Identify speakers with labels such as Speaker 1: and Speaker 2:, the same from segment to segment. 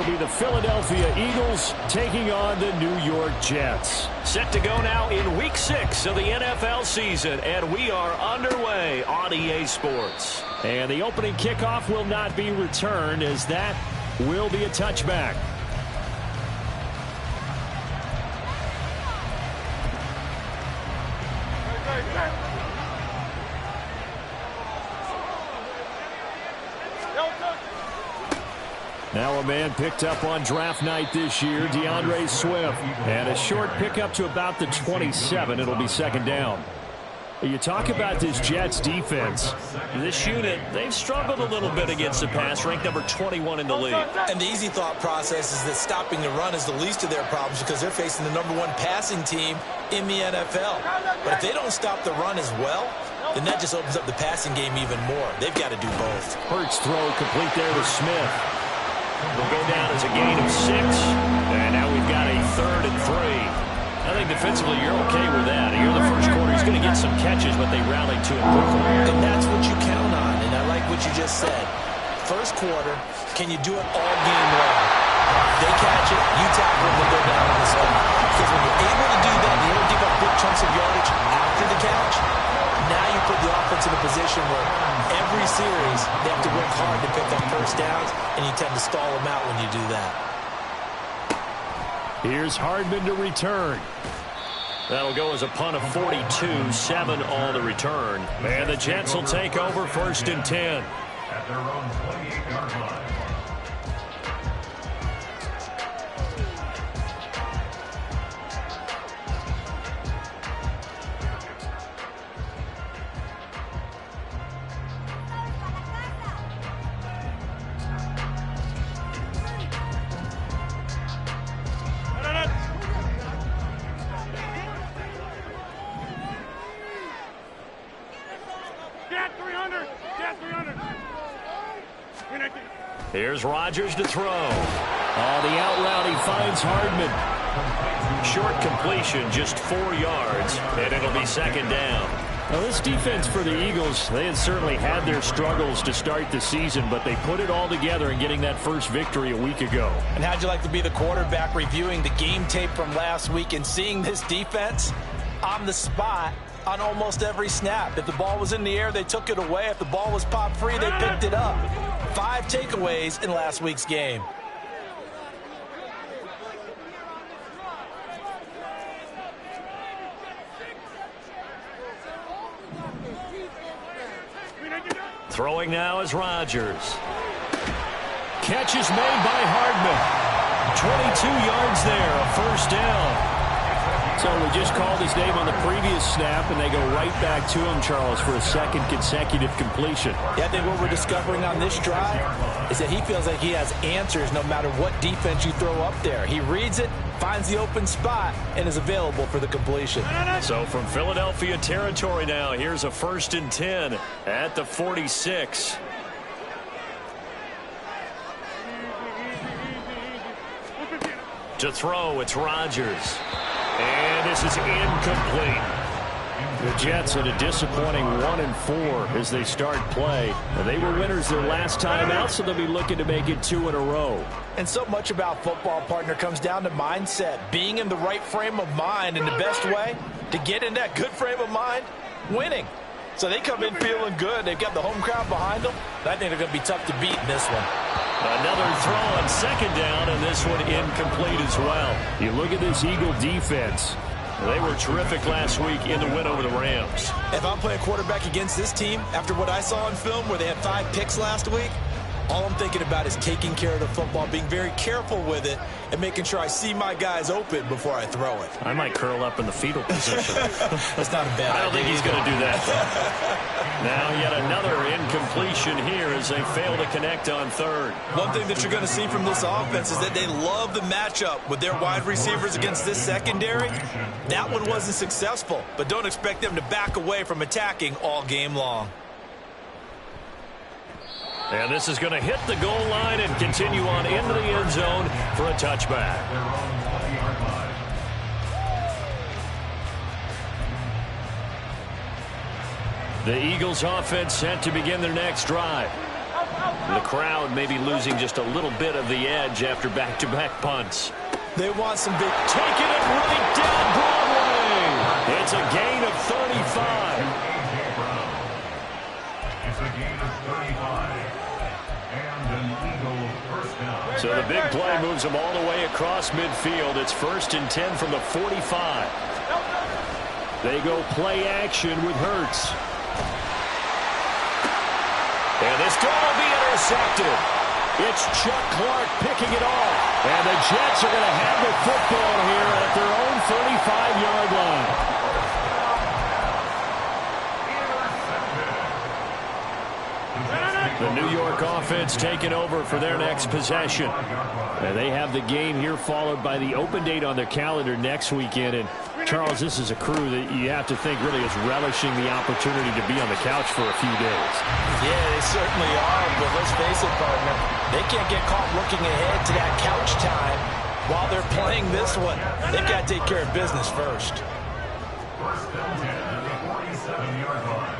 Speaker 1: It'll be the Philadelphia Eagles taking on the New York Jets.
Speaker 2: Set to go now in Week 6 of the NFL season, and we are underway on EA Sports.
Speaker 1: And the opening kickoff will not be returned, as that will be a touchback. Now a man picked up on draft night this year, DeAndre Swift. And a short pickup to about the 27. It'll be second down. You talk about this Jets defense.
Speaker 2: This unit, they've struggled a little bit against the pass, ranked number 21 in the league.
Speaker 3: And the easy thought process is that stopping the run is the least of their problems because they're facing the number 1 passing team in the NFL. But if they don't stop the run as well, then that just opens up the passing game even more. They've got to do both.
Speaker 1: Hurts throw complete there to Smith.
Speaker 2: Will go down as a gain of 6. And now we've got a 3rd and 3. I think defensively you're okay with that. Here in the first quarter, he's going to get some catches, but they rallied to him quickly.
Speaker 3: And that's what you count on, and I like what you just said. First quarter, can you do it all game long? They catch it, you tackle them, they go down on the spot. Because when you're able to do that, you're able to give up big chunks of yardage after the catch, now you put the offense in a position where every series they have to work hard to pick up first downs, and you tend to stall them out when you do that.
Speaker 1: Here's Hardman to return.
Speaker 2: That'll go as a punt of 42, 7 on the return. And the Jets will take over 1st and 10.
Speaker 4: At their own 28-yard line.
Speaker 2: Here's Rodgers to throw.
Speaker 1: The out route, he finds Hardman.
Speaker 2: Short completion, just 4 yards, and it'll be second down.
Speaker 1: Now, this defense for the Eagles, they had certainly had their struggles to start the season, but they put it all together in getting that first victory a week ago.
Speaker 3: And how'd you like to be the quarterback reviewing the game tape from last week and seeing this defense on the spot on almost every snap? If the ball was in the air, they took it away. If the ball was popped free, they picked it up. 5 takeaways in last week's game.
Speaker 2: Throwing now is Rodgers.
Speaker 1: Catch is made by Hardman. 22 yards there, a first down. So we just called his name on the previous snap, and they go right back to him, Charles, for a second consecutive completion.
Speaker 3: Yeah, I think what we're discovering on this drive is that he feels like he has answers no matter what defense you throw up there. He reads it, finds the open spot, and is available for the completion.
Speaker 2: So from Philadelphia territory now, here's a 1st and 10 at the 46. To throw, it's Rodgers. And this is incomplete. The Jets at a disappointing 1-4 as they start play. They were winners their last time out, so they'll be looking to make it 2 in a row.
Speaker 3: And so much about football, partner, comes down to mindset. Being in the right frame of mind, and the best way to get in that good frame of mind, winning. So they come in feeling good. They've got the home crowd behind them. I think they're going to be tough to beat in this one.
Speaker 2: Another throw on second down, and this one incomplete as well.
Speaker 1: You look at this Eagle defense.
Speaker 2: They were terrific last week in the win over the Rams.
Speaker 3: If I'm playing quarterback against this team, after what I saw on film where they had 5 picks last week, all I'm thinking about is taking care of the football, being very careful with it, and making sure I see my guys open before I throw it.
Speaker 2: I might curl up in the fetal position.
Speaker 3: That's not a bad idea.
Speaker 2: I don't think he's going to do that, though. Now yet another incompletion here as they fail to connect on 3rd.
Speaker 3: One thing that you're going to see from this offense is that they love the matchup with their wide receivers against this secondary. That one wasn't successful, but don't expect them to back away from attacking all game long.
Speaker 2: And this is going to hit the goal line and continue on into the end zone for a touchback. The Eagles offense set to begin their next drive. The crowd may be losing just a little bit of the edge after back-to-back punts.
Speaker 3: They want some big...
Speaker 2: Taking it right down Broadway. It's a gain of 35.
Speaker 4: It's a gain of 35. And an Eagle first down.
Speaker 2: So the big play moves them all the way across midfield. It's 1st and 10 from the 45. They go play action with Hurts. And this goal will be intercepted. It's Chuck Clark picking it off. And the Jets are going to have the football here at their own 35-yard line. The New York offense taking over for their next possession. And they have the game here followed by the open date on their calendar next weekend. And Charles, this is a crew that you have to think really is relishing the opportunity to be on the couch for a few days.
Speaker 3: Yeah, they certainly are, but let's face it, partner. They can't get caught looking ahead to that couch time while they're playing this one. They've got to take care of business first.
Speaker 4: First down 10 at the 47-yard line.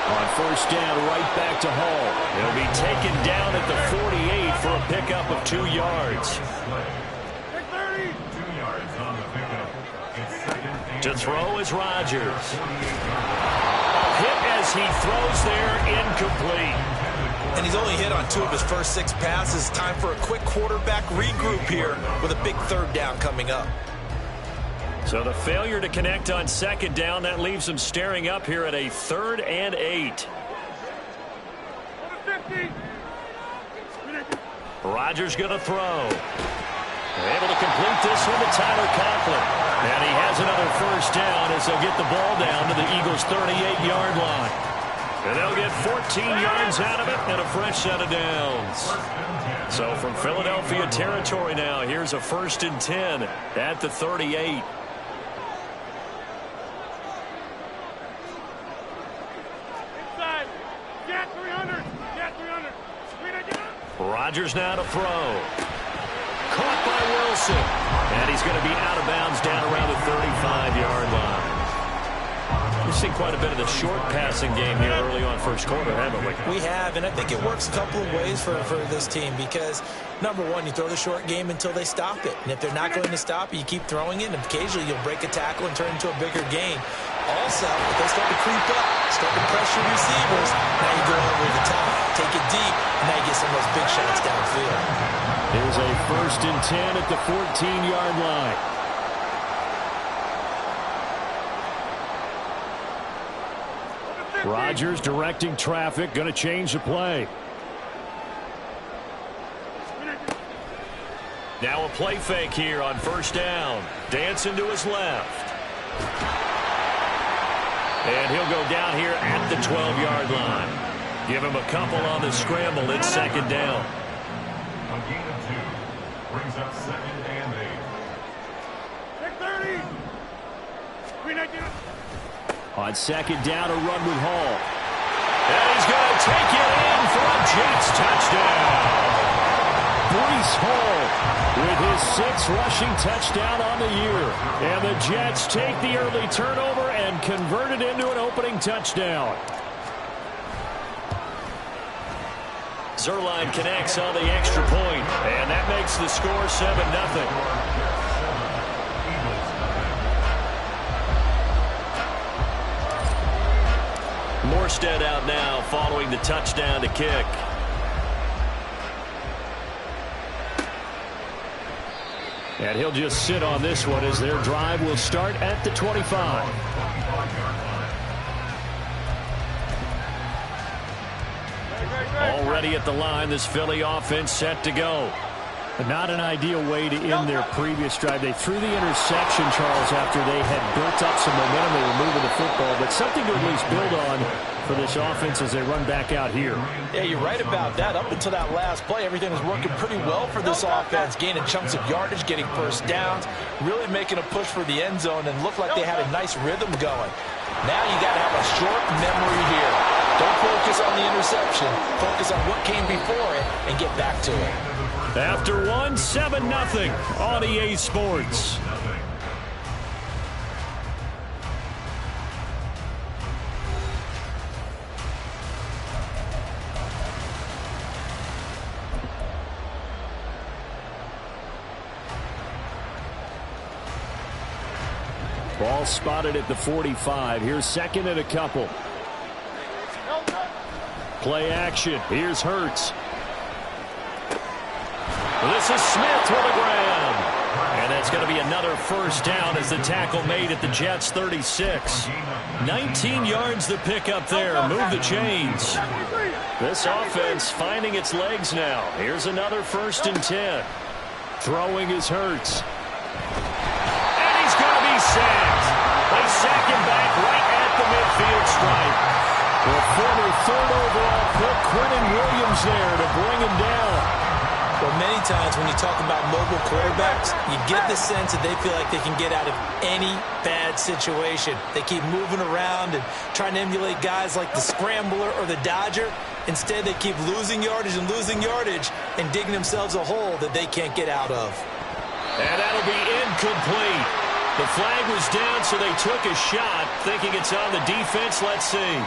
Speaker 2: On first down, right back to Hall. He'll be taken down at the 48 for a pickup of 2 yards.
Speaker 4: 2 yards on the pickup. It's second and
Speaker 2: To throw is Rodgers. A hit as he throws there, incomplete.
Speaker 3: And he's only hit on 2 of his first 6 passes. Time for a quick quarterback regroup here with a big 3rd down coming up.
Speaker 2: So the failure to connect on 2nd down, that leaves him staring up here at a 3rd and 8. Rodgers going to throw. Able to complete this one to Tyler Conklin. And he has another first down as they'll get the ball down to the Eagles' 38-yard line. And they'll get 14 yards out of it and a fresh set of downs. So from Philadelphia territory now, here's a 1st and 10 at the 38. Rodgers now to throw. Caught by Wilson. And he's going to be out of bounds down around the 35-yard line. We've seen quite a bit of the short passing game here early on first quarter, haven't we?
Speaker 3: We have, and I think it works a couple of ways for this team because, number one, you throw the short game until they stop it. And if they're not going to stop it, you keep throwing it, and occasionally you'll break a tackle and turn it into a bigger game. Also, if they start to creep up, start to pressure receivers, now you go over the top, take it deep, and now you get some of those big shots downfield.
Speaker 2: Here's a 1st and 10 at the 14-yard line. Rodgers directing traffic, going to change the play. Now a play fake here on first down. Dancing to his left. And he'll go down here at the 12-yard line. Give him a couple on the scramble. It's 2nd down.
Speaker 4: a gain of 2. Brings up 2nd and 8.
Speaker 2: On 2nd down, a run with Hall. And he's going to take it in for a Jets touchdown. Breece Hall with his 6th rushing touchdown on the year. And the Jets take the early turnover and convert it into an opening touchdown. Zerline connects on the extra point, and that makes the score 7-0. Morstead out now following the touchdown to kick. And he'll just sit on this one as their drive will start at the 25. Already at the line, this Philly offense set to go. But not an ideal way to end their previous drive. They threw the interception, Charles, after they had built up some momentum. They were moving the football, but something to at least build on for this offense as they run back out here.
Speaker 3: Yeah, you're right about that. Up until that last play, everything was working pretty well for this offense, gaining chunks of yardage, getting first downs, really making a push for the end zone, and looked like they had a nice rhythm going. Now you got to have a short memory here. Don't focus on the interception. Focus on what came before it and get back to it.
Speaker 2: After one, 7-0 on EA Sports.
Speaker 1: Ball spotted at the 45. Here's second and a couple. Play action. Here's Hurts. This is Smith with a grab. And that's going to be another first down as the tackle made at the Jets' 36. 19 yards to pick up there. Move the chains. This offense finding its legs now. Here's another 1st and 10. Throwing is Hurts. And he's going to be sacked. They sack him back right at the midfield stripe. The former 3rd overall pick, Quentin Williams, there to bring him down.
Speaker 3: Well, many times when you talk about mobile quarterbacks, you get the sense that they feel like they can get out of any bad situation. They keep moving around and trying to emulate guys like the scrambler or the dodger. Instead, they keep losing yardage and digging themselves a hole that they can't get out of.
Speaker 1: And that'll be incomplete. The flag was down, so they took a shot, thinking it's on the defense. Let's see.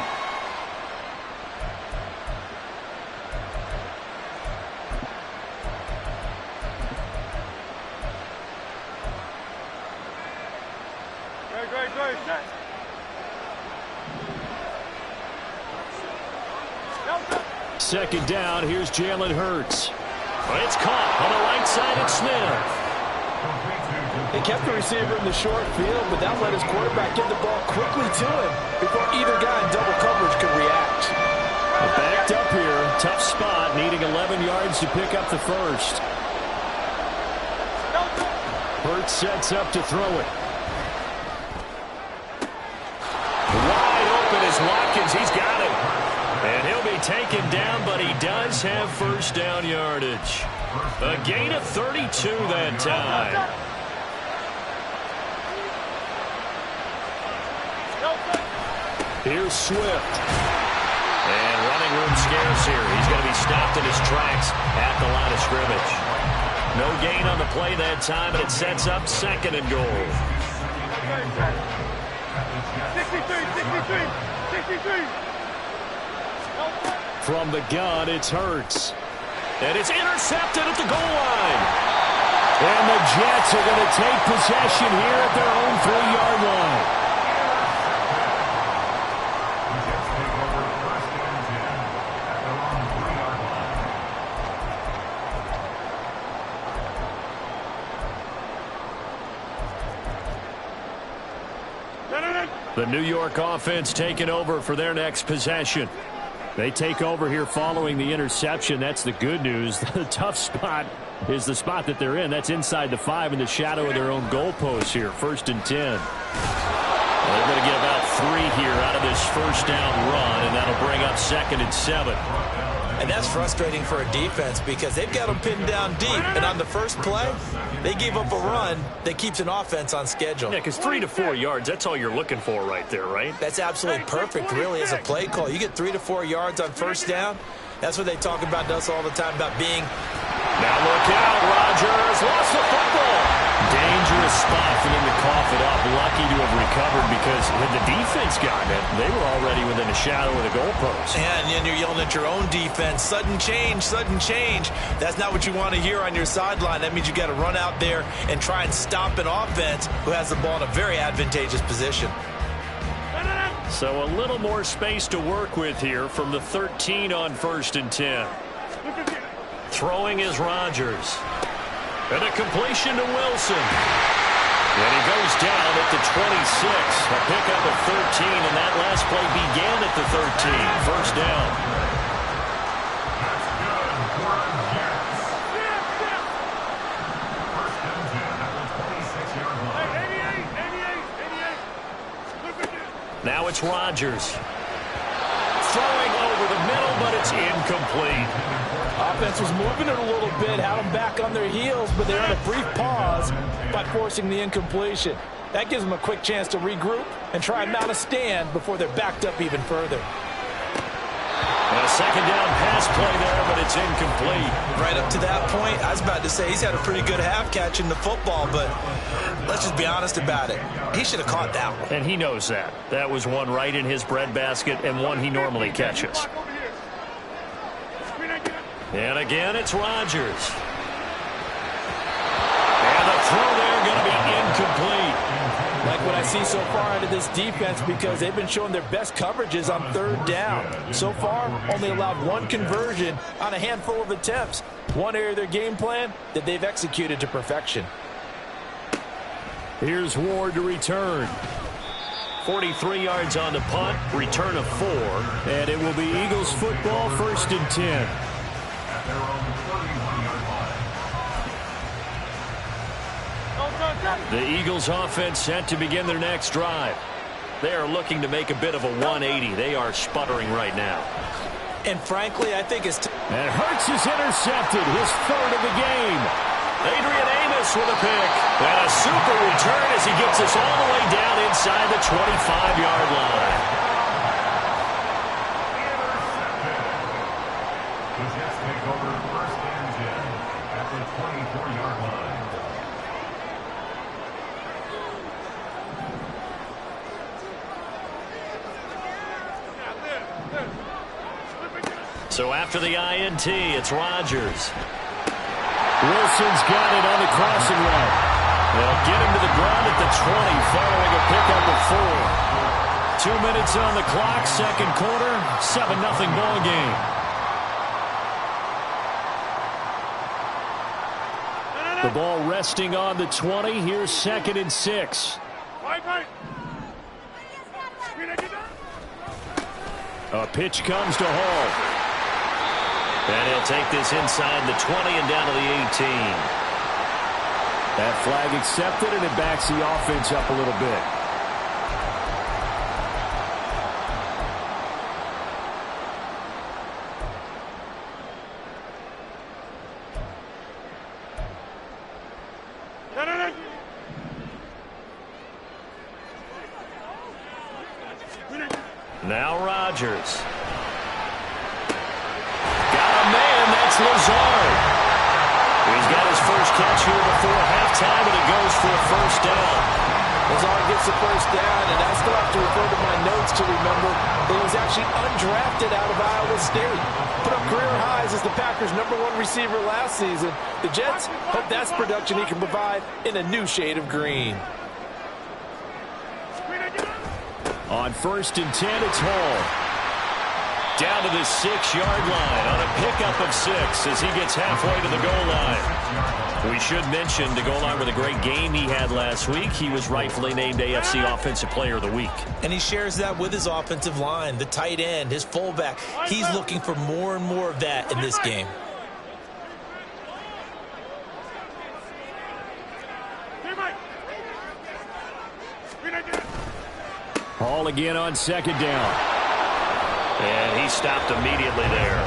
Speaker 1: Second down, here's Jalen Hurts. It's caught on the right side of Smith.
Speaker 5: They kept the receiver in the short field, but that let his quarterback get the ball quickly to him before either guy in double coverage could react.
Speaker 1: Backed up here, tough spot, needing 11 yards to pick up the first. Hurts sets up to throw it. Wide open is Watkins. He's got it. And he'll be taken down, but he does have first down yardage. A gain of 32 that time. Here's Swift. And running room scarce here. He's going to be stopped in his tracks at the line of scrimmage. No gain on the play that time, and it sets up 2nd and goal.
Speaker 6: 63.
Speaker 1: From the gun, it's Hurts. And it's intercepted at the goal line. And the Jets are going to take possession here at their own 3-yard line. The New York offense taking over for their next possession. They take over here following the interception. That's the good news. The tough spot is the spot that they're in. That's inside the 5 in the shadow of their own goalpost here. 1st and 10. They're going to get about 3 here out of this first down run, and that'll bring up 2nd and 7.
Speaker 3: And that's frustrating for a defense because they've got them pinned down deep. And on the first play, they gave up a run that keeps an offense on schedule.
Speaker 1: Yeah, because 3 to 4 yards, that's all you're looking for right there, right?
Speaker 3: That's absolutely perfect, really, as a play call. You get 3 to 4 yards on first down. That's what they talk about to us all the time, about being...
Speaker 1: Now look out, Rodgers lost the football. Dangerous spot for them to cough it up. Lucky to have recovered because had the defense gotten it, they were already within the shadow of the goalpost.
Speaker 3: And you're yelling at your own defense, sudden change, sudden change. That's not what you want to hear on your sideline. That means you got to run out there and try and stop an offense who has the ball in a very advantageous position.
Speaker 1: So a little more space to work with here from the 13 on 1st and 10. Throwing is Rodgers. And a completion to Wilson. And he goes down at the 26. A pickup of 13, and that last play began at the 13. First down. Now it's Rodgers. Throwing over the middle, but it's incomplete.
Speaker 5: Offense was moving it a little bit, had them back on their heels, but they're on a brief pause by forcing the incompletion. That gives them a quick chance to regroup and try and mount a stand before they're backed up even further.
Speaker 1: And a second down pass play there, but it's incomplete.
Speaker 3: Right up to that point, I was about to say he's had a pretty good half catching the football, but let's just be honest about it. He should have caught that one.
Speaker 1: And he knows that. That was one right in his breadbasket and one he normally catches. And again, it's Rodgers. And the throw there going to be incomplete.
Speaker 5: Like what I see so far out of this defense because they've been showing their best coverages on third down. So far, only allowed one conversion on a handful of attempts. One area of their game plan that they've executed to perfection.
Speaker 2: Here's Ward to return. 43 yards on the punt, return of 4.
Speaker 1: And it will be Eagles football, 1st and 10.
Speaker 4: At their own 31-yard line.
Speaker 2: The Eagles offense set to begin their next drive. They are looking to make a bit of a 180. They are sputtering right now.
Speaker 3: And frankly, I think it's...
Speaker 1: And Hurts is intercepted, his 3rd of the game.
Speaker 2: Adrian Amos with a pick. And a super return as he gets us all the way down inside the 25-yard line.
Speaker 4: The Jets take over 1st and 10 at the 24-yard line.
Speaker 2: So after the INT, it's Rodgers.
Speaker 1: Wilson's got it on the crossing route.
Speaker 2: They'll get him to the ground at the 20 following a pickup of 4.
Speaker 1: 2 minutes on the clock, 2nd quarter, 7-0 ball game. The ball resting on the 20. Here's 2nd and 6. A pitch comes to Hall.
Speaker 2: And he'll take this inside the 20 and down to the 18.
Speaker 1: That flag accepted, and it backs the offense up a little bit.
Speaker 2: Now Rodgers. Lazard. He's got his first catch here before halftime, and it goes for a 1st down.
Speaker 5: Lazard gets the 1st down, and I still have to refer to my notes to remember that he was actually undrafted out of Iowa State. Put up career highs as the Packers' #1 receiver last season. The Jets hope that's production he can provide in a new shade of green.
Speaker 1: On 1st and 10, it's Hall.
Speaker 2: Down to the 6-yard line on a pickup of 6 as he gets halfway to the goal line. We should mention the goal line with a great game he had last week. He was rightfully named AFC Offensive Player of the Week.
Speaker 3: And he shares that with his offensive line, the tight end, his fullback. He's looking for more and more of that in this game.
Speaker 1: Hall again on 2nd down.
Speaker 2: And he stopped immediately there.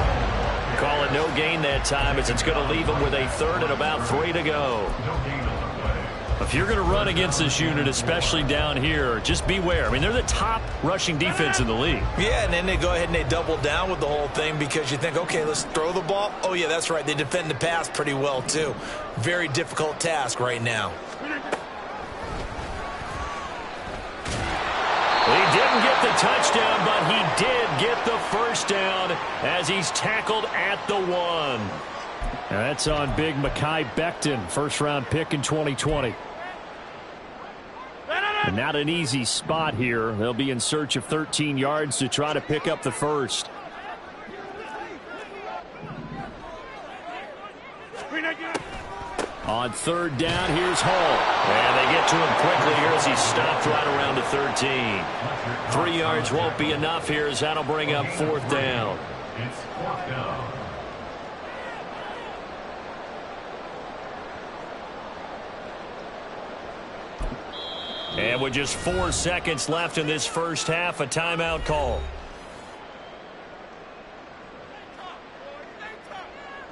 Speaker 2: Call it no gain that time as it's going to leave him with a 3rd and about 3 to go. If you're going to run against this unit, especially down here, just beware. I mean, they're the top rushing defense in the league.
Speaker 3: Yeah, and then they go ahead and they double down with the whole thing because you think, okay, let's throw the ball. Oh, yeah, that's right. They defend the pass pretty well, too. Very difficult task right now.
Speaker 2: He didn't get the touchdown, but he did get the 1st down as he's tackled at the 1.
Speaker 1: And that's on big Mekhi Becton, 1st-round pick in 2020. And not an easy spot here. They'll be in search of 13 yards to try to pick up the 1st. On 3rd down, here's Hall.
Speaker 2: And they get to him quickly here as he stopped right around the 13. 3 yards won't be enough here as that'll bring up 4th down.
Speaker 4: It's 4th down.
Speaker 2: And with just 4 seconds left in this first half, a timeout call.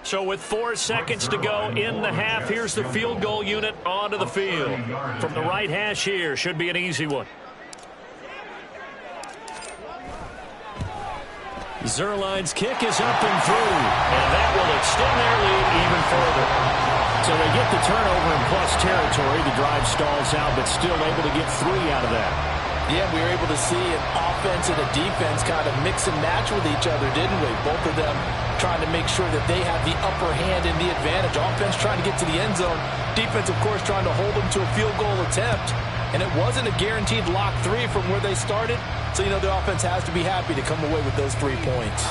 Speaker 2: So with 4 seconds to go in the half, here's the field goal unit onto the field. From the right hash here, should be an easy one.
Speaker 1: Zerline's kick is up and through.
Speaker 2: And that will extend their lead even further.
Speaker 1: So they get the turnover in plus territory. The drive stalls out, but still able to get 3 out of that.
Speaker 5: Yeah, we were able to see an offense and a defense kind of mix and match with each other, didn't we? Both of them trying to make sure that they have the upper hand and the advantage. Offense trying to get to the end zone. Defense, of course, trying to hold them to a field goal attempt. and it wasn't a guaranteed lock 3 from where they started. So, you know, the offense has to be happy to come away with those 3 points.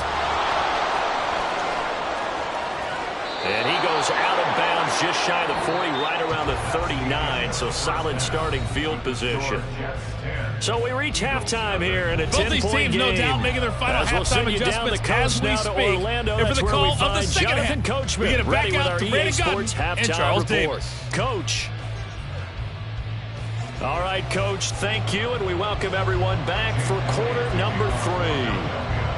Speaker 2: And he goes out of bounds just shy of the 40, right around the 39. So solid starting field position. So we reach halftime here in a 10-point game.
Speaker 6: No doubt making their final halftime adjustments as we speak.
Speaker 2: Orlando.
Speaker 6: And for the call of the second
Speaker 2: Jonathan
Speaker 6: half,
Speaker 2: Coachman,
Speaker 6: we get it back out to Brandon
Speaker 2: Sports
Speaker 6: Gutton and Charles Davis.
Speaker 2: Coach. All right, Coach, thank you, and we welcome everyone back for quarter number 3.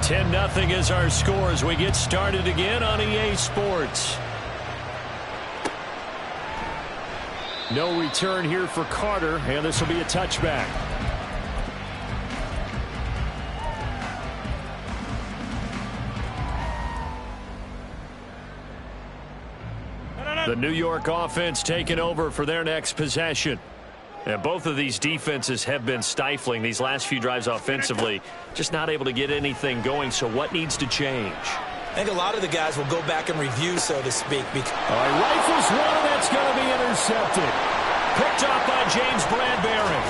Speaker 2: 10-0 is our score as we get started again on EA Sports. No return here for Carter, and this will be a touchback. The New York offense taking over for their next possession. And both of these defenses have been stifling these last few drives offensively. Just not able to get anything going, so what needs to change?
Speaker 3: I think a lot of the guys will go back and review, so to speak.
Speaker 1: All right, rifles one, and that's going to be intercepted. Picked off by James Bradbury.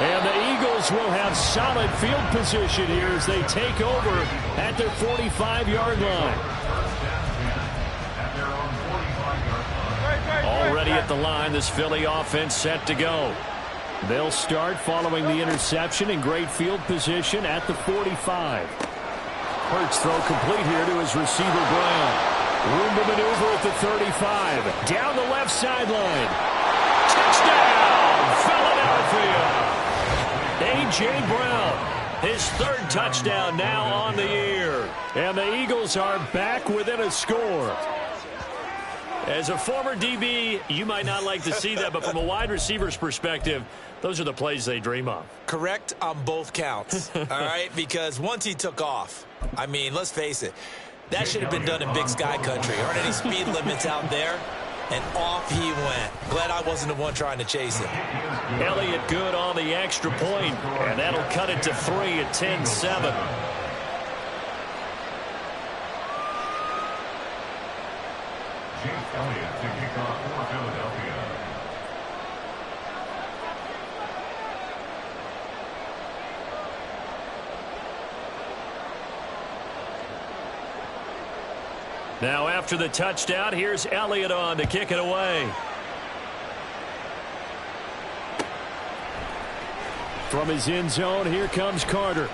Speaker 1: And the Eagles will have solid field position here as they take over at their 45-yard line. Already at the line, this Philly offense set to go. They'll start following the interception in great field position at the 45. Hurts throw complete here to his receiver, Brown. Room to maneuver at the 35. Down the left sideline. Touchdown, Philadelphia. A.J. Brown, his 3rd touchdown now on the year. And the Eagles are back within a score. As a former DB, you might not like to see that, but from a wide receiver's perspective, those are the plays they dream of.
Speaker 3: Correct on both counts, all right? Because once he took off, I mean, let's face it, that should have been done in Big Sky country. There aren't any speed limits out there, and off he went. Glad I wasn't the one trying to chase him.
Speaker 2: Elliott good on the extra point, and that'll cut it to 3 at 10-7.
Speaker 4: Elliott to kick off for Philadelphia.
Speaker 2: Now after the touchdown, here's Elliott on to kick it away.
Speaker 1: From his end zone, here comes Carter.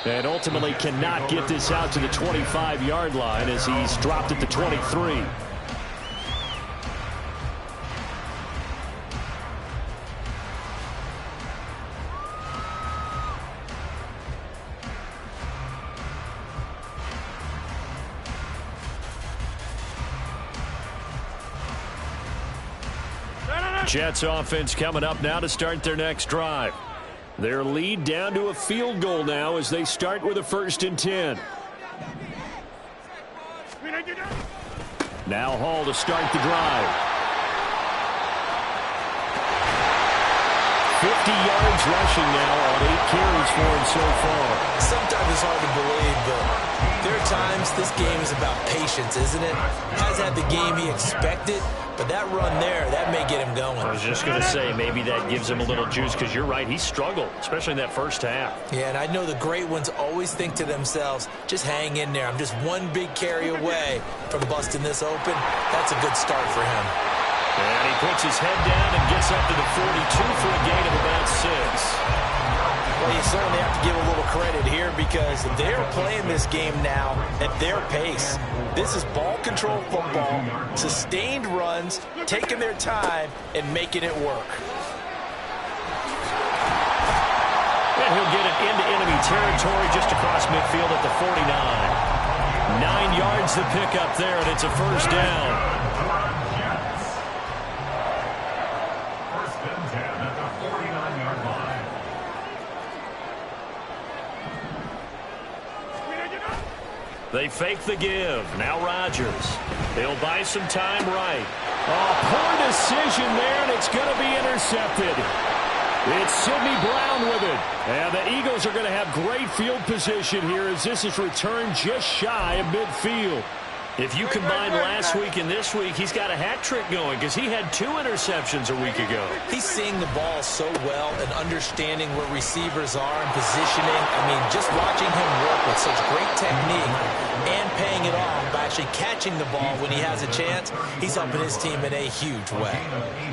Speaker 1: And ultimately cannot get this out to the 25-yard line as he's dropped at the 23. Jets offense coming up now to start their next drive. Their lead down to a field goal now as they start with a 1st and 10. Now Hall to start the drive. 50 yards rushing now on 8 carries for him so far.
Speaker 3: Sometimes it's hard to believe, but there are times this game is about patience, isn't it? Has had the game he expected, but that run there, that may get him going.
Speaker 2: I was just going to say, maybe that gives him a little juice, because you're right, he struggled, especially in that first half.
Speaker 3: Yeah, and I know the great ones always think to themselves, just hang in there. I'm just one big carry away from busting this open. That's a good start for him.
Speaker 2: And he puts his head down and gets up to the 42 for a gain of about 6.
Speaker 3: Well, you certainly have to give a little credit here because they're playing this game now at their pace. This is ball control football, sustained runs, taking their time, and making it work.
Speaker 2: And he'll get it into enemy territory just across midfield at the 49. 9 yards to pick up there, and it's a 1st down. They fake the give. Now Rodgers. He'll buy some time right.
Speaker 1: Oh, poor decision there, and it's going to be intercepted. It's Sidney Brown with it. And the Eagles are going to have great field position here as this is returned just shy of midfield.
Speaker 2: If you combine last week and this week, he's got a hat trick going because he had 2 interceptions a week ago.
Speaker 3: He's seeing the ball so well and understanding where receivers are and positioning. I mean, just watching him work with such great technique and paying it off by actually catching the ball when he has a chance, he's helping his team in a huge way.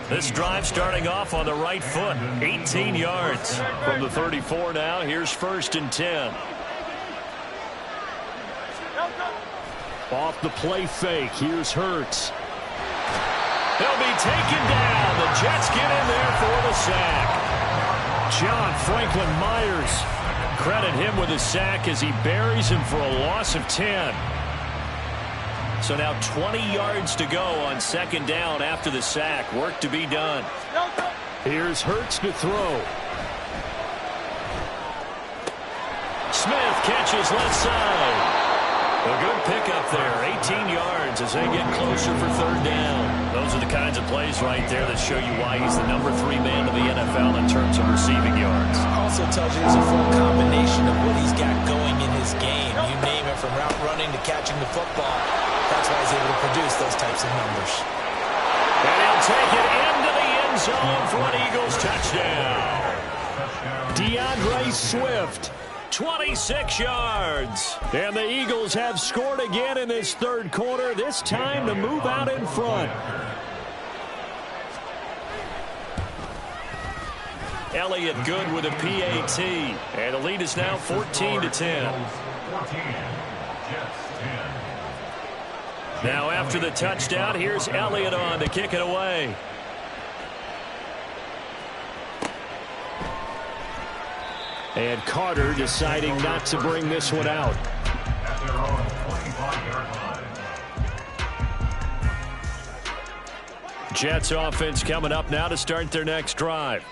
Speaker 2: This drive starting off on the right foot, 18 yards. From the 34 now, here's 1st and 10.
Speaker 1: Off the play fake, here's Hurts.
Speaker 2: He'll be taken down. The Jets get in there for the sack.
Speaker 1: John Franklin Myers.
Speaker 2: Credit him with a sack as he buries him for a loss of 10. So now 20 yards to go on 2nd down after the sack. Work to be done.
Speaker 1: Here's Hurts to throw.
Speaker 2: Smith catches left side. A good pickup there, 18 yards as they get closer for 3rd down. Those are the kinds of plays right there that show you why he's the number 3 man of the NFL in terms of receiving yards.
Speaker 3: Also tells you there's a full combination of what he's got going in his game. You name it, from route running to catching the football. That's why he's able to produce those types of numbers.
Speaker 2: And he'll take it into the end zone for an Eagles touchdown.
Speaker 1: DeAndre Swift.
Speaker 2: 26 yards.
Speaker 1: And the Eagles have scored again in this 3rd quarter, this time to move out in front.
Speaker 2: Elliott good with a PAT. And the lead is now 14-10. Now after the touchdown, here's Elliott on to kick it away.
Speaker 1: And Carter deciding not to bring this one out.
Speaker 4: At their own 25-yard line.
Speaker 2: Jets offense coming up now to start their next drive.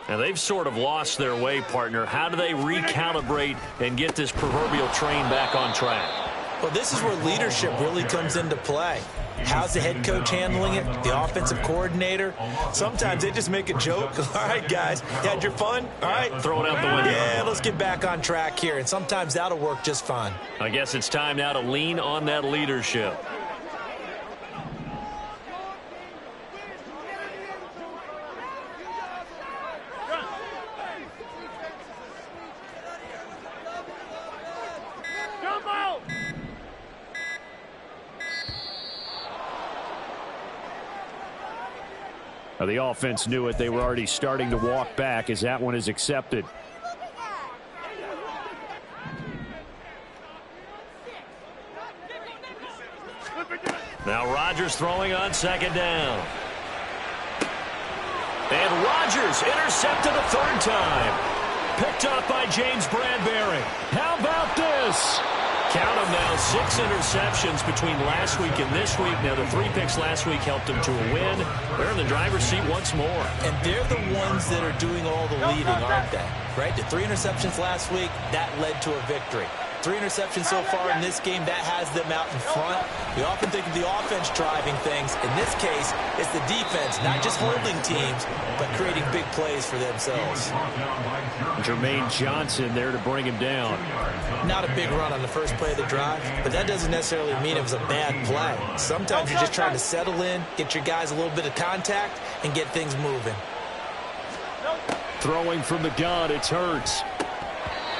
Speaker 2: Now they've sort of lost their way, partner. How do they recalibrate and get this proverbial train back on track?
Speaker 3: Well, this is where leadership really comes into play. How's the head coach handling it? The offensive coordinator? Sometimes they just make a joke. All right, guys, you had your fun? All right.
Speaker 2: Throw it out the window.
Speaker 3: Yeah, let's get back on track here. And sometimes that'll work just fine.
Speaker 2: I guess it's time now to lean on that leadership.
Speaker 1: The offense knew it. They were already starting to walk back as that one is accepted.
Speaker 2: Now Rodgers throwing on 2nd down. And Rodgers intercepted a 3rd time. Picked up by James Bradbury.
Speaker 1: How about this?
Speaker 2: Count them now, 6 interceptions between last week and this week. Now, the 3 picks last week helped them to a win. They're in the driver's seat once more.
Speaker 3: And they're the ones that are doing all the leading, aren't they? Right? The 3 interceptions last week, that led to a victory. 3 interceptions so far in this game, that has them out in front. We often think of the offense driving things. In this case, it's the defense, not just holding teams, but creating big plays for themselves.
Speaker 1: Jermaine Johnson there to bring him down.
Speaker 3: Not a big run on the first play of the drive, but that doesn't necessarily mean it was a bad play. Sometimes you're just trying to settle in, get your guys a little bit of contact, and get things moving.
Speaker 1: Throwing from the gun, it's Hurts.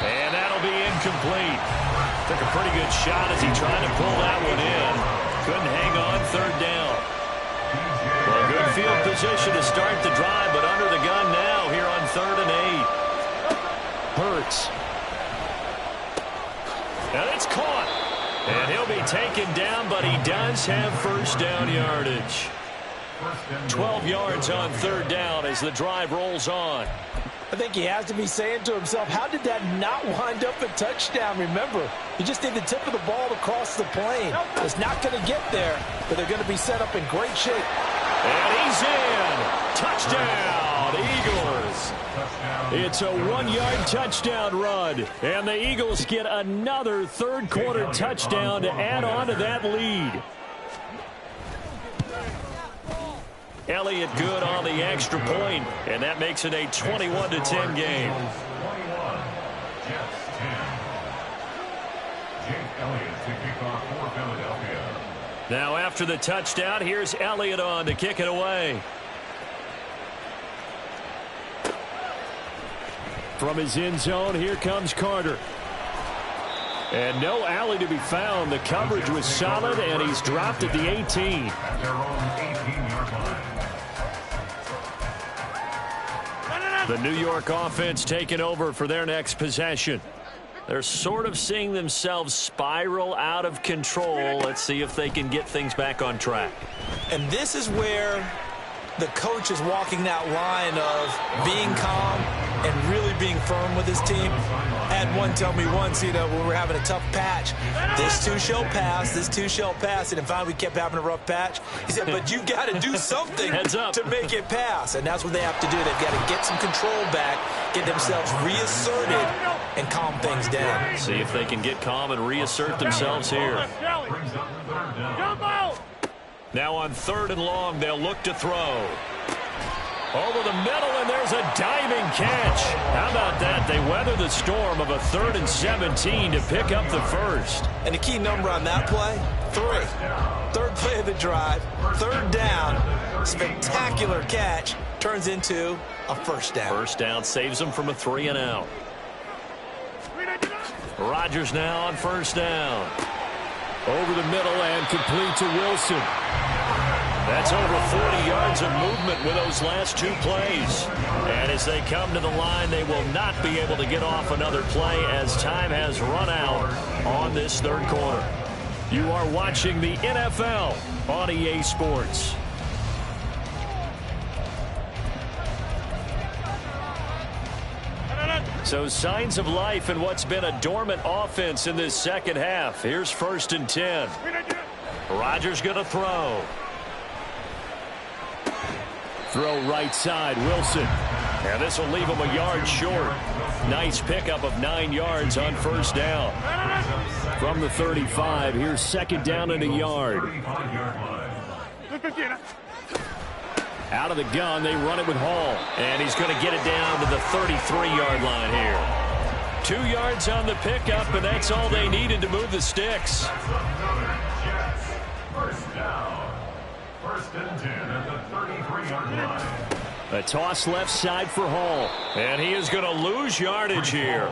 Speaker 2: And that'll be incomplete. Took a pretty good shot as he tried to pull that one in. Couldn't hang on 3rd down. Well, good field position to start the drive, but under the gun now here on 3rd and 8.
Speaker 1: Hurts.
Speaker 2: And it's caught. And he'll be taken down, but he does have 1st down yardage. 12 yards on 3rd down as the drive rolls on.
Speaker 5: I think he has to be saying to himself, how did that not wind up a touchdown? Remember, you just need the tip of the ball to cross the plane. It's not going to get there, but they're going to be set up in great shape.
Speaker 2: And he's in. Touchdown, Eagles.
Speaker 1: It's a 1-yard touchdown run. And the Eagles get another 3rd quarter touchdown to add on to that lead.
Speaker 2: Elliott good on the extra point, and that makes it a 21-10 game.
Speaker 4: 21, Jets 10. Jake Elliott to kick off for Philadelphia.
Speaker 2: Now after the touchdown, here's Elliott on to kick it away. From his end zone, here comes Carter. And no alley to be found. The coverage was solid, and he's dropped at the 18.
Speaker 4: At their own 18-yard line.
Speaker 2: The New York offense taking over for their next possession. They're sort of seeing themselves spiral out of control. Let's see if they can get things back on track.
Speaker 3: And this is where the coach is walking that line of being calm and really being firm with his team. I had one tell me once, when we're having a tough patch, this too shall pass, this too shall pass. And finally we kept having a rough patch. He said, but you got to do something to make it pass. And that's what they have to do. They've got to get some control back, get themselves reasserted, and calm things down.
Speaker 2: See if they can get calm and reassert themselves here. Now on 3rd and long, they'll look to throw. Over the middle, and there's a diving catch. How about that? They weather the storm of a 3rd and 17 to pick up the first.
Speaker 3: And the key number on that play, 3. 3rd play of the drive, 3rd down, spectacular catch, turns into a first down.
Speaker 2: First down saves them from a 3 and out. Rodgers now on 1st down. Over the middle and complete to Wilson. That's over 40 yards of movement with those last 2 plays. And as they come to the line, they will not be able to get off another play as time has run out on this 3rd quarter. You are watching the NFL on EA Sports. So signs of life in what's been a dormant offense in this second half. Here's 1st and 10. Rodgers going to throw. Throw right side, Wilson. And this will leave him a yard short. Nice pickup of 9 yards on 1st down. From the 35, here's 2nd down and a yard. Out of the gun, they run it with Hall. And he's going to get it down to the 33-yard line here. 2 yards on the pickup, and that's all they needed to move the sticks.
Speaker 4: First down. 1st and 10 at the 33-yard line.
Speaker 2: A toss left side for Hall. And he is going to lose yardage here.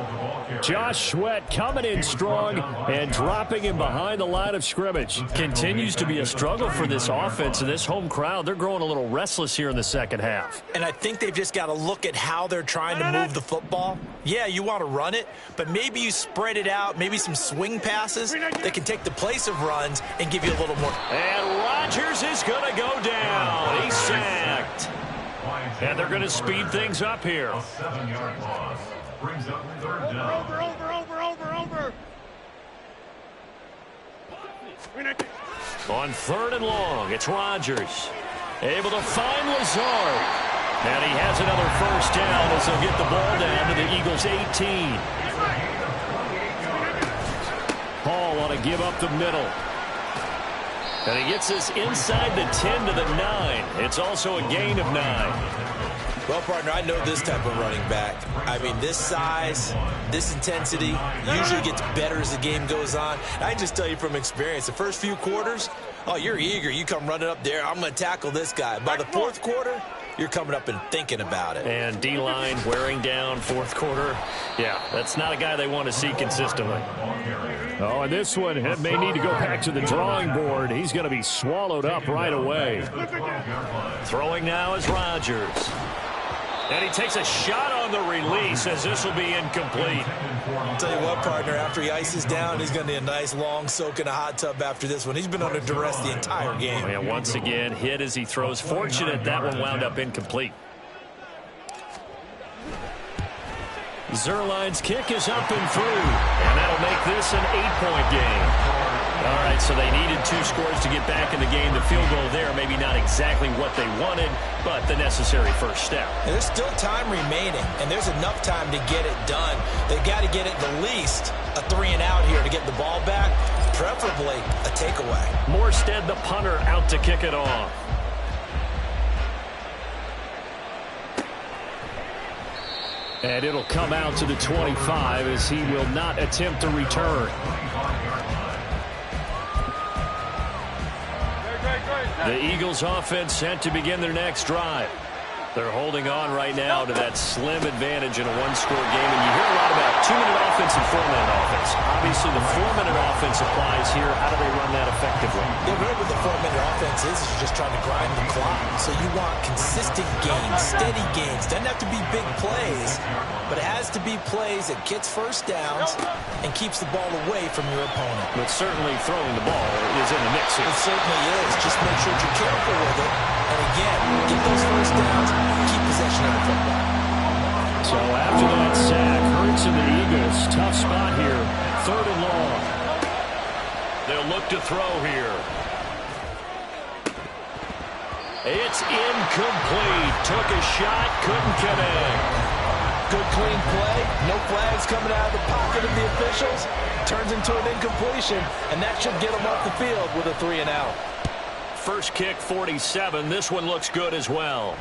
Speaker 2: Josh Sweat coming in strong and dropping him behind the line of scrimmage. Continues to be a struggle for this offense and this home crowd. They're growing a little restless here in the second half.
Speaker 3: And I think they've just got to look at how they're trying to move the football. Yeah, you want to run it, but maybe you spread it out, maybe some swing passes that can take the place of runs and give you a little more.
Speaker 2: And Rodgers is going to go down. He's sacked. And they're going to speed things up here.
Speaker 4: A 7-yard loss brings up 3rd down.
Speaker 6: Over.
Speaker 2: On 3rd and long, it's Rodgers. Able to find Lazard. And he has another first down as they'll get the ball down to the Eagles' 18. Hall want to give up the middle. And he gets us inside the 10 to the 9. It's also a gain of 9.
Speaker 3: Well, partner, I know this type of running back. I mean, this size, this intensity usually gets better as the game goes on. I can just tell you from experience, the first few quarters, oh, you're eager. You come running up there, I'm going to tackle this guy. By the 4th quarter, you're coming up and thinking about it.
Speaker 2: And D-line wearing down 4th quarter. Yeah, that's not a guy they want to see consistently. Oh, and this one may need to go back to the drawing board. He's going to be swallowed up right away. Throwing now is Rodgers. And he takes a shot on the release as this will be incomplete.
Speaker 3: I'll tell you what, partner, after he ices down, he's going to need a nice long soak in a hot tub after this one. He's been under duress the entire game.
Speaker 2: And once again, hit as he throws. Fortunate that one wound up incomplete. Zerline's kick is up and through. And that'll make this an 8-point game. All right, so they needed 2 scores to get back in the game. The field goal there, maybe not exactly what they wanted, but the necessary first step.
Speaker 3: And there's still time remaining, and there's enough time to get it done. They've got to get it the least a 3 and out here to get the ball back, preferably a takeaway.
Speaker 2: Morstead, the punter, out to kick it off. And it'll come out to the 25 as he will not attempt to return. The Eagles offense set to begin their next drive. They're holding on right now to that slim advantage in a one-score game. And you hear a lot about 2-minute offense and 4-minute offense. Obviously, the 4-minute offense applies here. How do they run that effectively?
Speaker 3: Yeah, really what the 4-minute offense is you're just trying to grind the clock. So you want consistent gains, steady gains. Doesn't have to be big plays, but it has to be plays that gets first downs and keeps the ball away from your opponent.
Speaker 2: But certainly throwing the ball is in the mix here.
Speaker 3: It certainly is. Just make sure you're careful with it. And again, get those first downs, keep possession of the football.
Speaker 2: So after that sack, Hurts and the Eagles, tough spot here. 3rd and long. They'll look to throw here. It's incomplete. Took a shot, couldn't connect.
Speaker 5: Good clean play. No flags coming out of the pocket of the officials. Turns into an incompletion, and that should get them off the field with a 3-and-out.
Speaker 2: First kick, 47. This one looks good as well.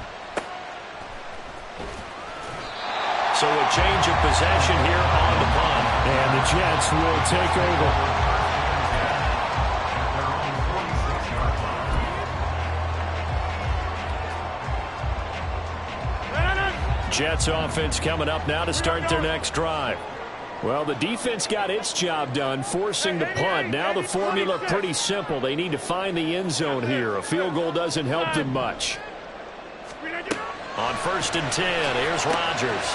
Speaker 2: So a change of possession here on the punt. And the Jets will take over. Jets offense coming up now to start their next drive. Well, the defense got its job done, forcing the punt. Now the formula pretty simple. They need to find the end zone here. A field goal doesn't help them much. On 1st and 10, here's Rodgers.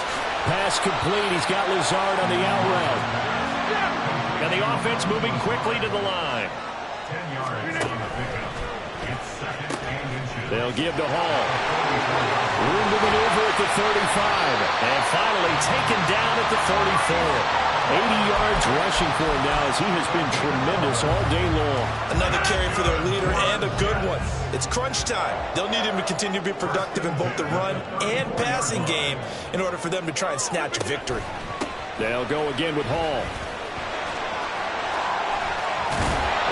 Speaker 2: Pass complete. He's got Lazard on the out route. And the offense moving quickly to the line.
Speaker 4: 10 yards on the pickup. It's 2nd and inches.
Speaker 2: They'll give to Hall. Room to maneuver at the 35. And finally taken down at the 34. 80 yards rushing for him now as he has been tremendous all day long.
Speaker 3: Another carry for their leader and a good one. It's crunch time. They'll need him to continue to be productive in both the run and passing game in order for them to try and snatch a victory.
Speaker 2: They'll go again with Hall.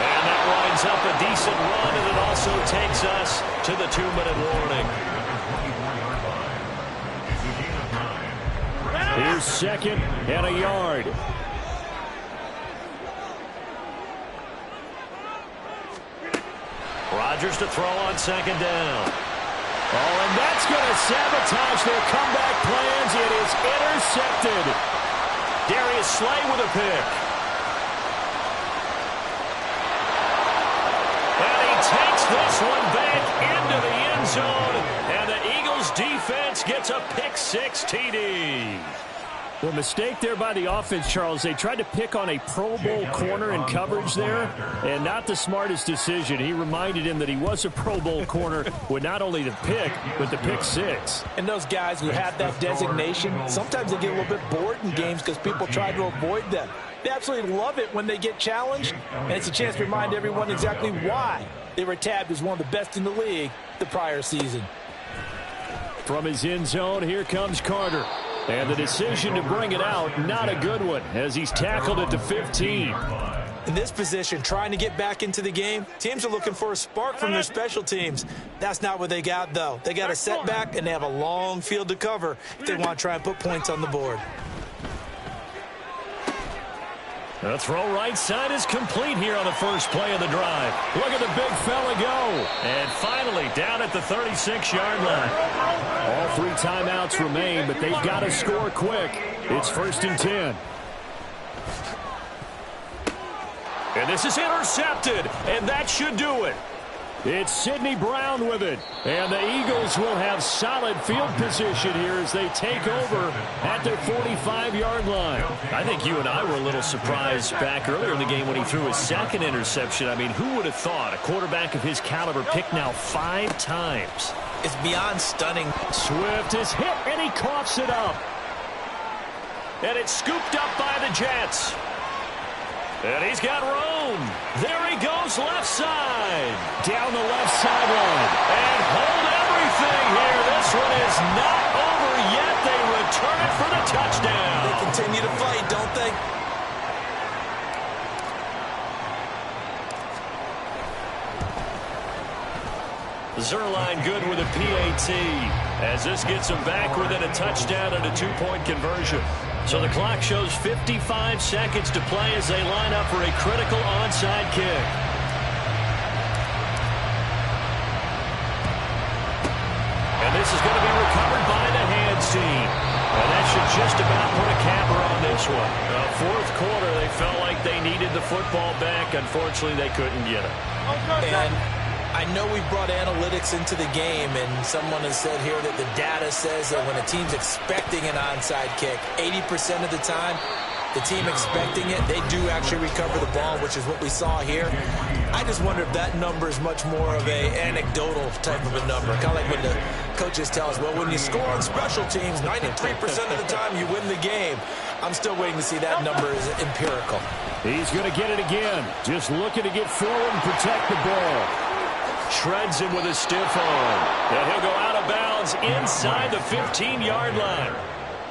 Speaker 2: And that winds up a decent run, and it also takes us to the 2-minute warning. Here's 2nd and a yard. Rodgers to throw on 2nd down. Oh, and that's going to sabotage their comeback plans. It is intercepted. Darius Slay with a pick. And he takes this one back into the end zone. And the Eagles defense gets a pick-6 TD. Well, mistake there by the offense, Charles. They tried to pick on a Pro Bowl corner in coverage there, and not the smartest decision. He reminded him that he was a Pro Bowl corner with not only the pick, but the pick-6.
Speaker 5: And those guys who have that designation, sometimes they get a little bit bored in games because people try to avoid them. They absolutely love it when they get challenged, and it's a chance to remind everyone exactly why they were tabbed as one of the best in the league the prior season.
Speaker 2: From his end zone, here comes Carter. And the decision to bring it out, not a good one, as he's tackled at the 15.
Speaker 3: In this position, trying to get back into the game, teams are looking for a spark from their special teams. That's not what they got, though. They got a setback, and they have a long field to cover if they want to try and put points on the board.
Speaker 2: The throw right side is complete here on the first play of the drive. Look at the big fella go. And finally down at the 36-yard line. All 3 timeouts remain, but they've got to score quick. It's 1st and 10. And this is intercepted, and that should do it. It's Sidney Brown with it. And the Eagles will have solid field position here as they take over at their 45-yard line. I think you and I were a little surprised back earlier in the game when he threw his 2nd interception. I mean, who would have thought a quarterback of his caliber picked now 5 times?
Speaker 3: It's beyond stunning.
Speaker 2: Swift is hit, and he coughs it up. And it's scooped up by the Jets. And he's got room. There he goes, left side. Down the left sideline. And hold everything here. This one is not over yet. They return it for the touchdown.
Speaker 3: They continue to fight, don't they?
Speaker 2: Zerline good with a PAT as this gets him back within a touchdown and a 2-point conversion. So the clock shows 55 seconds to play as they line up for a critical onside kick. is going to be recovered by the hands team. And that should just about put a capper on this one. Fourth quarter, they felt like they needed the football back. Unfortunately, they couldn't get it.
Speaker 3: And I know we brought analytics into the game, and someone has said here that the data says that when a team's expecting an onside kick, 80% of the time, the team expecting it, they do actually recover the ball, which is what we saw here. I just wonder if that number is much more of a anecdotal type of a number. Kind of like when the coaches tell us, well, when you score on special teams, 93% of the time you win the game. I'm still waiting to see that number is empirical.
Speaker 1: He's going to get it again. Just looking to get forward and protect the ball.
Speaker 2: Shreds him with a stiff arm. And he'll go out of bounds inside the 15-yard line.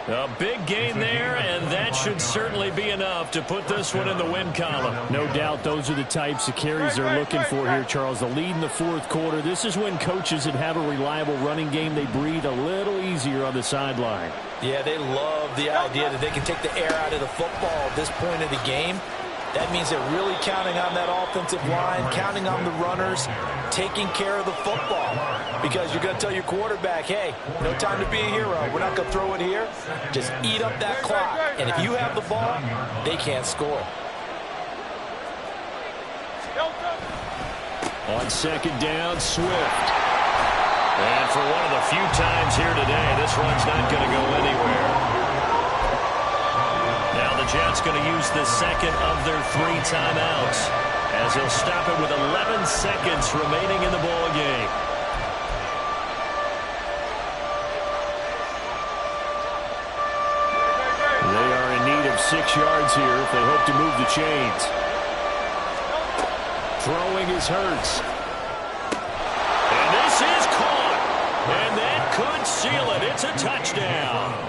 Speaker 2: A big gain there, and that should certainly be enough to put this one in the win column.
Speaker 1: No doubt those are the types of carries they're looking for here, Charles. The lead in the fourth quarter. This is when coaches that have a reliable running game, they breathe a little easier on the sideline.
Speaker 3: Yeah, they love the idea that they can take the air out of the football at this point of the game. That means they're really counting on that offensive line, counting on the runners, taking care of the football. Because you're going to tell your quarterback, hey, no time to be a hero. We're not going to throw it here. Just eat up that clock. And if you have the ball, they can't score.
Speaker 2: On second down, Swift. And for one of the few times here today, this run's not going to go anywhere. Now the Jets going to use the second of their 3 timeouts as they'll stop it with 11 seconds remaining in the ball game.
Speaker 1: They are in need of 6 yards here if they hope to move the chains. Throwing is Hurts.
Speaker 2: And this is caught. And that could seal it. It's a touchdown.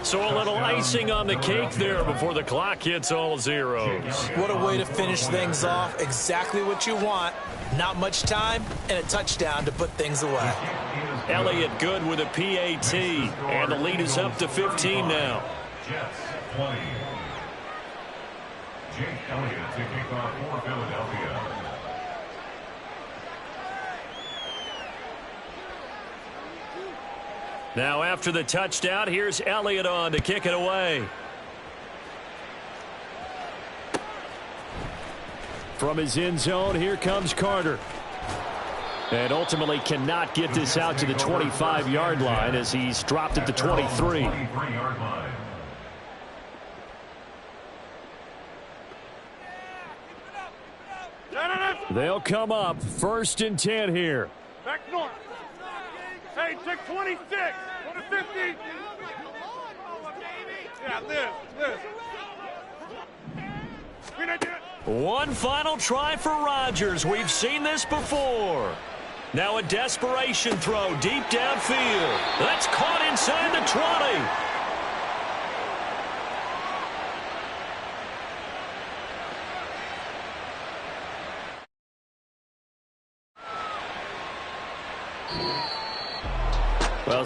Speaker 2: So a little icing on the cake there before the clock hits all zeros.
Speaker 3: What a way to finish things off. Exactly what you want. Not much time and a touchdown to put things away.
Speaker 2: Elliott good with a PAT. And the lead is up to 15 now.
Speaker 4: Jets 20. Jake Elliott to kick off for Philadelphia.
Speaker 2: Now after the touchdown, here's Elliott on to kick it away.
Speaker 1: From his end zone, here comes Carter. And ultimately cannot get this out to the 25-yard line as he's dropped at the 23.
Speaker 4: 23-yard line.
Speaker 1: They'll come up 1st and 10 here.
Speaker 6: Back north. Hey, take 26. Go to 50. Yeah, this.
Speaker 2: One final try for Rodgers. We've seen this before. Now a desperation throw deep downfield. That's caught inside the 20. Well,